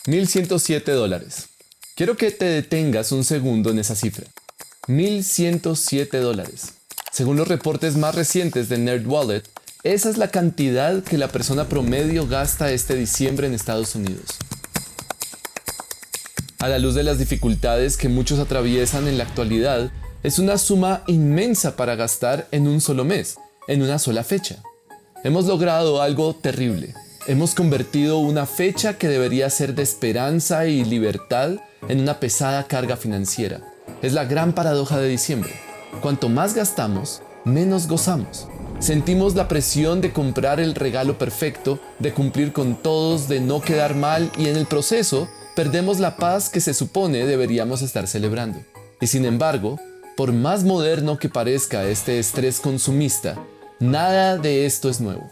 $1,107. Quiero que te detengas un segundo en esa cifra. $1,107. Según los reportes más recientes de NerdWallet, esa es la cantidad que la persona promedio gasta este diciembre en Estados Unidos. A la luz de las dificultades que muchos atraviesan en la actualidad, es una suma inmensa para gastar en un solo mes, en una sola fecha. Hemos logrado algo terrible. Hemos convertido una fecha que debería ser de esperanza y libertad en una pesada carga financiera. Es la gran paradoja de diciembre. Cuanto más gastamos, menos gozamos. Sentimos la presión de comprar el regalo perfecto, de cumplir con todos, de no quedar mal y en el proceso perdemos la paz que se supone deberíamos estar celebrando. Y sin embargo, por más moderno que parezca este estrés consumista, nada de esto es nuevo.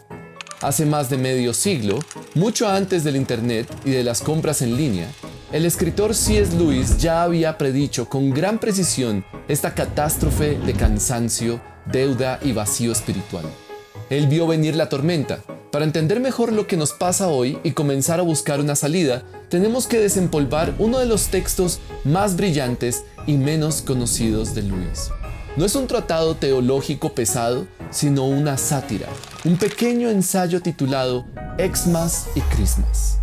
Hace más de medio siglo, mucho antes del Internet y de las compras en línea, el escritor C.S. Lewis ya había predicho con gran precisión esta catástrofe de cansancio, deuda y vacío espiritual. Él vio venir la tormenta. Para entender mejor lo que nos pasa hoy y comenzar a buscar una salida, tenemos que desempolvar uno de los textos más brillantes y menos conocidos de Lewis. No es un tratado teológico pesado, sino una sátira, un pequeño ensayo titulado Xmas y Christmas.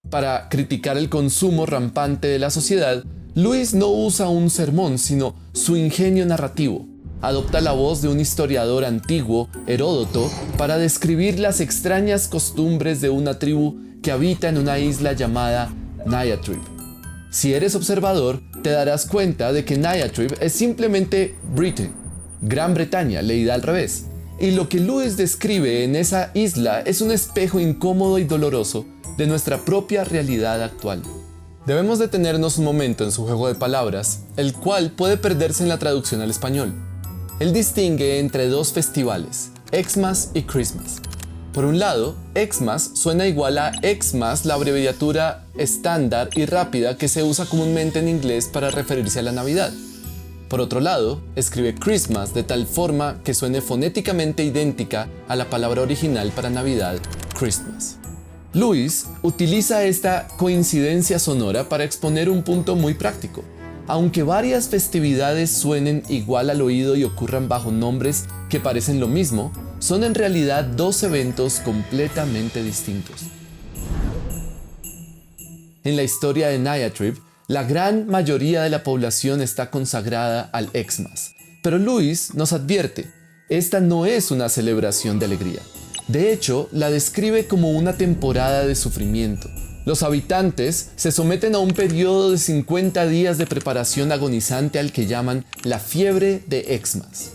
Para criticar el consumo rampante de la sociedad, Lewis no usa un sermón, sino su ingenio narrativo. Adopta la voz de un historiador antiguo, Heródoto, para describir las extrañas costumbres de una tribu que habita en una isla llamada Niatrib. Si eres observador, te darás cuenta de que Niatrib es simplemente Britain, Gran Bretaña, leída al revés. Y lo que Lewis describe en esa isla es un espejo incómodo y doloroso de nuestra propia realidad actual. Debemos detenernos un momento en su juego de palabras, el cual puede perderse en la traducción al español. Él distingue entre dos festivales, Xmas y Christmas. Por un lado, Xmas suena igual a Xmas, la abreviatura estándar y rápida que se usa comúnmente en inglés para referirse a la Navidad. Por otro lado, escribe Christmas de tal forma que suene fonéticamente idéntica a la palabra original para Navidad, Christmas. Lewis utiliza esta coincidencia sonora para exponer un punto muy práctico. Aunque varias festividades suenen igual al oído y ocurran bajo nombres que parecen lo mismo, son en realidad dos eventos completamente distintos. En la historia de Niatrib, la gran mayoría de la población está consagrada al Xmas. Pero Lewis nos advierte, esta no es una celebración de alegría. De hecho, la describe como una temporada de sufrimiento. Los habitantes se someten a un periodo de 50 días de preparación agonizante al que llaman la fiebre de Xmas.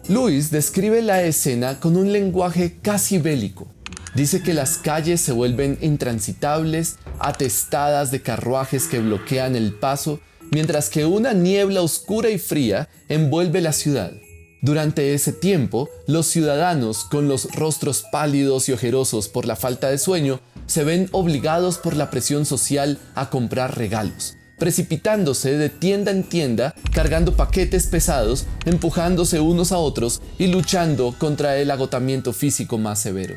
Lewis describe la escena con un lenguaje casi bélico. Dice que las calles se vuelven intransitables, atestadas de carruajes que bloquean el paso, mientras que una niebla oscura y fría envuelve la ciudad. Durante ese tiempo, los ciudadanos, con los rostros pálidos y ojerosos por la falta de sueño, se ven obligados por la presión social a comprar regalos, precipitándose de tienda en tienda, cargando paquetes pesados, empujándose unos a otros y luchando contra el agotamiento físico más severo.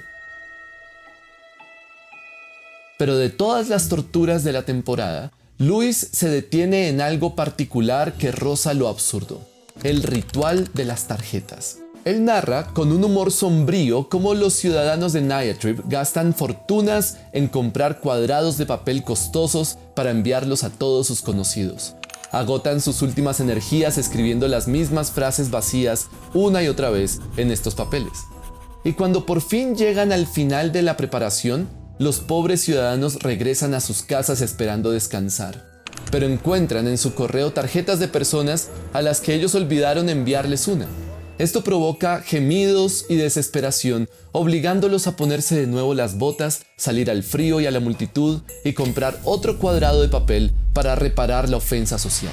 Pero de todas las torturas de la temporada, Lewis se detiene en algo particular que roza lo absurdo: el ritual de las tarjetas. Él narra con un humor sombrío cómo los ciudadanos de Niatrib gastan fortunas en comprar cuadrados de papel costosos para enviarlos a todos sus conocidos. Agotan sus últimas energías escribiendo las mismas frases vacías una y otra vez en estos papeles. Y cuando por fin llegan al final de la preparación, los pobres ciudadanos regresan a sus casas esperando descansar. Pero encuentran en su correo tarjetas de personas a las que ellos olvidaron enviarles una. Esto provoca gemidos y desesperación, obligándolos a ponerse de nuevo las botas, salir al frío y a la multitud y comprar otro cuadrado de papel para reparar la ofensa social.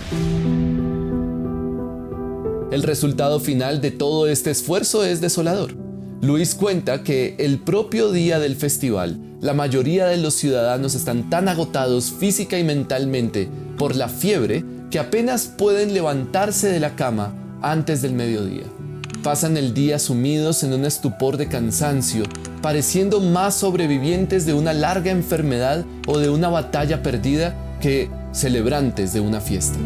El resultado final de todo este esfuerzo es desolador. Lewis cuenta que el propio día del festival, la mayoría de los ciudadanos están tan agotados física y mentalmente por la fiebre que apenas pueden levantarse de la cama antes del mediodía. pasan el día sumidos en un estupor de cansancio, pareciendo más sobrevivientes de una larga enfermedad o de una batalla perdida que celebrantes de una fiesta.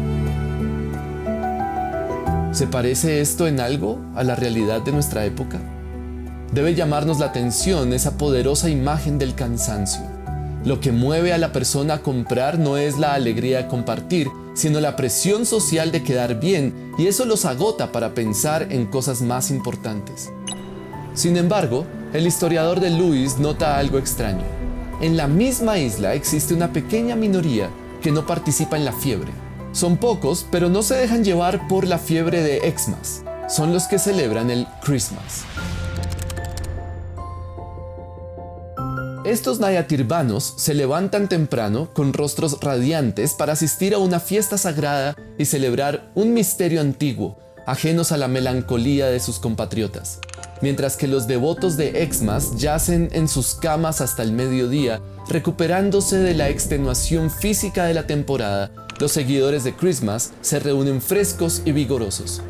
¿Se parece esto en algo a la realidad de nuestra época? Debe llamarnos la atención esa poderosa imagen del cansancio. Lo que mueve a la persona a comprar no es la alegría de compartir, sino la presión social de quedar bien, y eso los agota para pensar en cosas más importantes. Sin embargo, el historiador de Lewis nota algo extraño. En la misma isla existe una pequeña minoría que no participa en la fiebre. Son pocos, pero no se dejan llevar por la fiebre de Xmas. Son los que celebran el Christmas. Estos nayatirbanos se levantan temprano con rostros radiantes para asistir a una fiesta sagrada y celebrar un misterio antiguo, ajenos a la melancolía de sus compatriotas. Mientras que los devotos de Xmas yacen en sus camas hasta el mediodía, recuperándose de la extenuación física de la temporada, los seguidores de Christmas se reúnen frescos y vigorosos.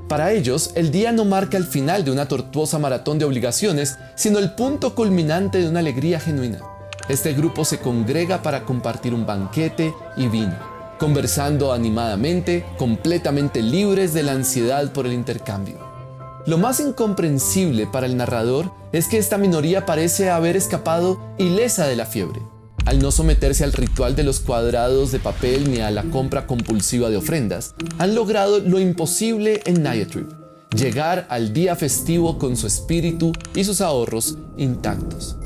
Para ellos, el día no marca el final de una tortuosa maratón de obligaciones, sino el punto culminante de una alegría genuina. Este grupo se congrega para compartir un banquete y vino, conversando animadamente, completamente libres de la ansiedad por el intercambio. Lo más incomprensible para el narrador es que esta minoría parece haber escapado ilesa de la fiebre. Al no someterse al ritual de los cuadrados de papel ni a la compra compulsiva de ofrendas, han logrado lo imposible en Nayatrib: llegar al día festivo con su espíritu y sus ahorros intactos.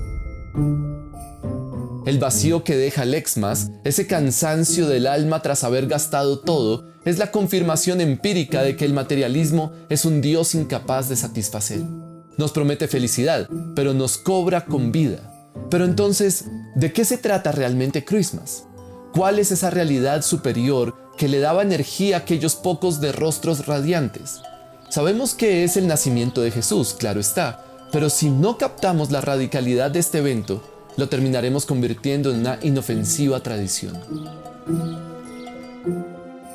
El vacío que deja el Xmas, ese cansancio del alma tras haber gastado todo, es la confirmación empírica de que el materialismo es un Dios incapaz de satisfacer. Nos promete felicidad, pero nos cobra con vida. Pero entonces, ¿de qué se trata realmente Christmas? ¿Cuál es esa realidad superior que le daba energía a aquellos pocos de rostros radiantes? Sabemos que es el nacimiento de Jesús, claro está, pero si no captamos la radicalidad de este evento, lo terminaremos convirtiendo en una inofensiva tradición.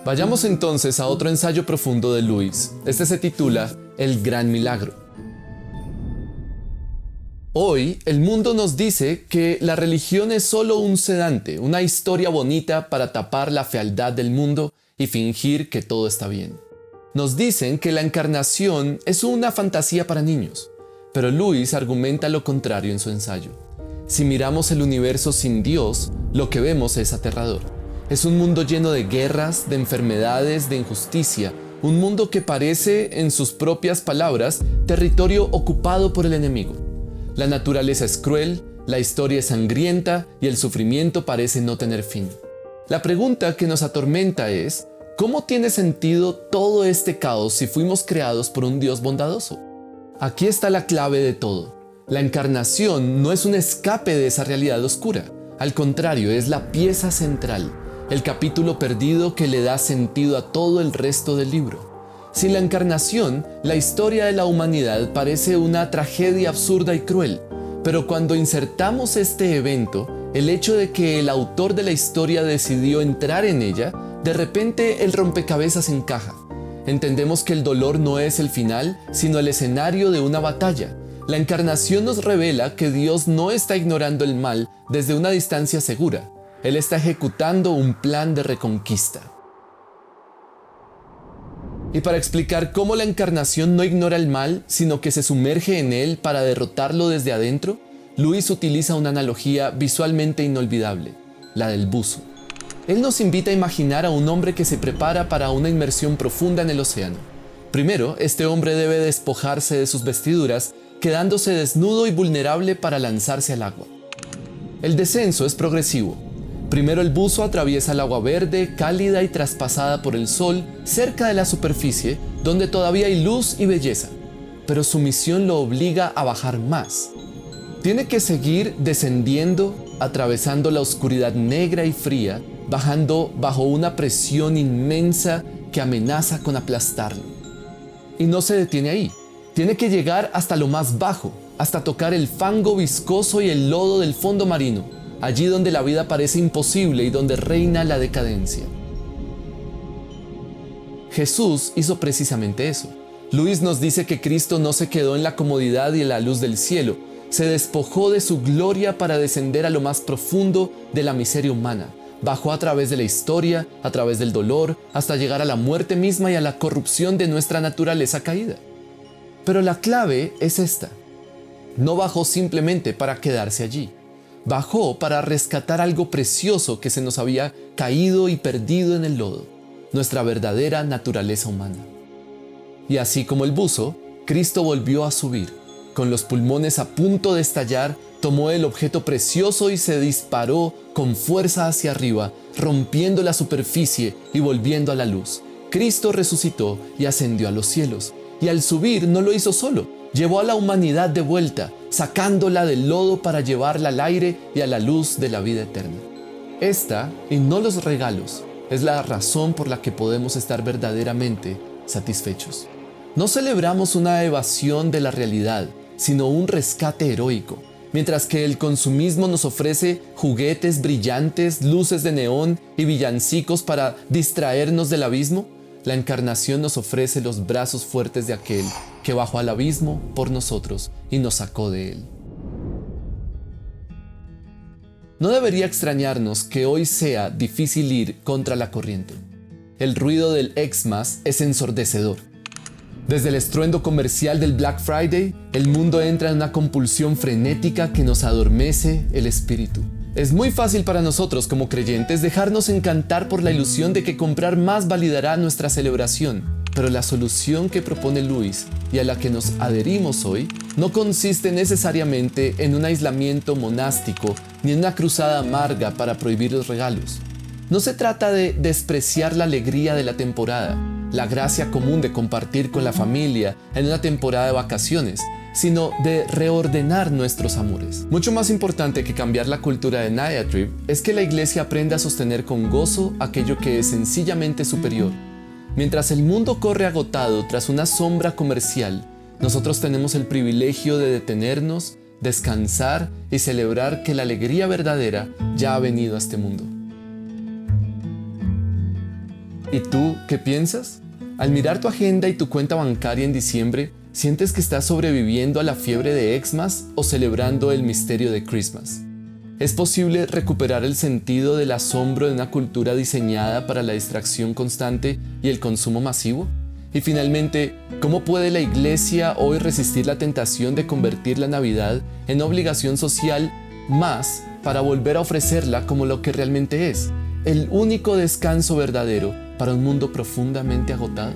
Vayamos entonces a otro ensayo profundo de Lewis. Este se titula El Gran Milagro. Hoy, el mundo nos dice que la religión es solo un sedante, una historia bonita para tapar la fealdad del mundo y fingir que todo está bien. Nos dicen que la encarnación es una fantasía para niños, pero Lewis argumenta lo contrario en su ensayo. Si miramos el universo sin Dios, lo que vemos es aterrador. Es un mundo lleno de guerras, de enfermedades, de injusticia, un mundo que parece, en sus propias palabras, territorio ocupado por el enemigo. La naturaleza es cruel, la historia es sangrienta y el sufrimiento parece no tener fin. La pregunta que nos atormenta es, ¿cómo tiene sentido todo este caos si fuimos creados por un Dios bondadoso? Aquí está la clave de todo. La encarnación no es un escape de esa realidad oscura. Al contrario, es la pieza central, el capítulo perdido que le da sentido a todo el resto del libro. Sin la encarnación, la historia de la humanidad parece una tragedia absurda y cruel, pero cuando insertamos este evento, el hecho de que el autor de la historia decidió entrar en ella, de repente el rompecabezas encaja. Entendemos que el dolor no es el final, sino el escenario de una batalla. La encarnación nos revela que Dios no está ignorando el mal desde una distancia segura. Él está ejecutando un plan de reconquista. Y para explicar cómo la encarnación no ignora el mal, sino que se sumerge en él para derrotarlo desde adentro, Lewis utiliza una analogía visualmente inolvidable, la del buzo. Él nos invita a imaginar a un hombre que se prepara para una inmersión profunda en el océano. Primero, este hombre debe despojarse de sus vestiduras, quedándose desnudo y vulnerable para lanzarse al agua. El descenso es progresivo. Primero el buzo atraviesa el agua verde, cálida y traspasada por el sol, cerca de la superficie, donde todavía hay luz y belleza. Pero su misión lo obliga a bajar más. Tiene que seguir descendiendo, atravesando la oscuridad negra y fría, bajando bajo una presión inmensa que amenaza con aplastarlo. Y no se detiene ahí. Tiene que llegar hasta lo más bajo, hasta tocar el fango viscoso y el lodo del fondo marino, allí donde la vida parece imposible y donde reina la decadencia. Jesús hizo precisamente eso. Luis nos dice que Cristo no se quedó en la comodidad y en la luz del cielo, se despojó de su gloria para descender a lo más profundo de la miseria humana. Bajó a través de la historia, a través del dolor, hasta llegar a la muerte misma y a la corrupción de nuestra naturaleza caída. Pero la clave es esta. No bajó simplemente para quedarse allí. Bajó para rescatar algo precioso que se nos había caído y perdido en el lodo, nuestra verdadera naturaleza humana. Y así como el buzo, Cristo volvió a subir. Con los pulmones a punto de estallar, tomó el objeto precioso y se disparó con fuerza hacia arriba, rompiendo la superficie y volviendo a la luz. Cristo resucitó y ascendió a los cielos. Y al subir no lo hizo solo, llevó a la humanidad de vuelta, sacándola del lodo para llevarla al aire y a la luz de la vida eterna. Esta, y no los regalos, es la razón por la que podemos estar verdaderamente satisfechos. No celebramos una evasión de la realidad, sino un rescate heroico. Mientras que el consumismo nos ofrece juguetes brillantes, luces de neón y villancicos para distraernos del abismo, la encarnación nos ofrece los brazos fuertes de aquel que bajó al abismo por nosotros y nos sacó de él. No debería extrañarnos que hoy sea difícil ir contra la corriente. El ruido del Xmas es ensordecedor. Desde el estruendo comercial del Black Friday, el mundo entra en una compulsión frenética que nos adormece el espíritu. Es muy fácil para nosotros como creyentes dejarnos encantar por la ilusión de que comprar más validará nuestra celebración, pero la solución que propone Luis y a la que nos adherimos hoy no consiste necesariamente en un aislamiento monástico ni en una cruzada amarga para prohibir los regalos. No se trata de despreciar la alegría de la temporada, la gracia común de compartir con la familia en una temporada de vacaciones, sino de reordenar nuestros amores. Mucho más importante que cambiar la cultura de Niatrib es que la iglesia aprenda a sostener con gozo aquello que es sencillamente superior. Mientras el mundo corre agotado tras una sombra comercial, nosotros tenemos el privilegio de detenernos, descansar y celebrar que la alegría verdadera ya ha venido a este mundo. ¿Y tú qué piensas? Al mirar tu agenda y tu cuenta bancaria en diciembre, ¿sientes que estás sobreviviendo a la fiebre de Xmas o celebrando el misterio de Christmas? ¿Es posible recuperar el sentido del asombro de una cultura diseñada para la distracción constante y el consumo masivo? Y finalmente, ¿cómo puede la iglesia hoy resistir la tentación de convertir la Navidad en obligación social más para volver a ofrecerla como lo que realmente es, el único descanso verdadero para un mundo profundamente agotado?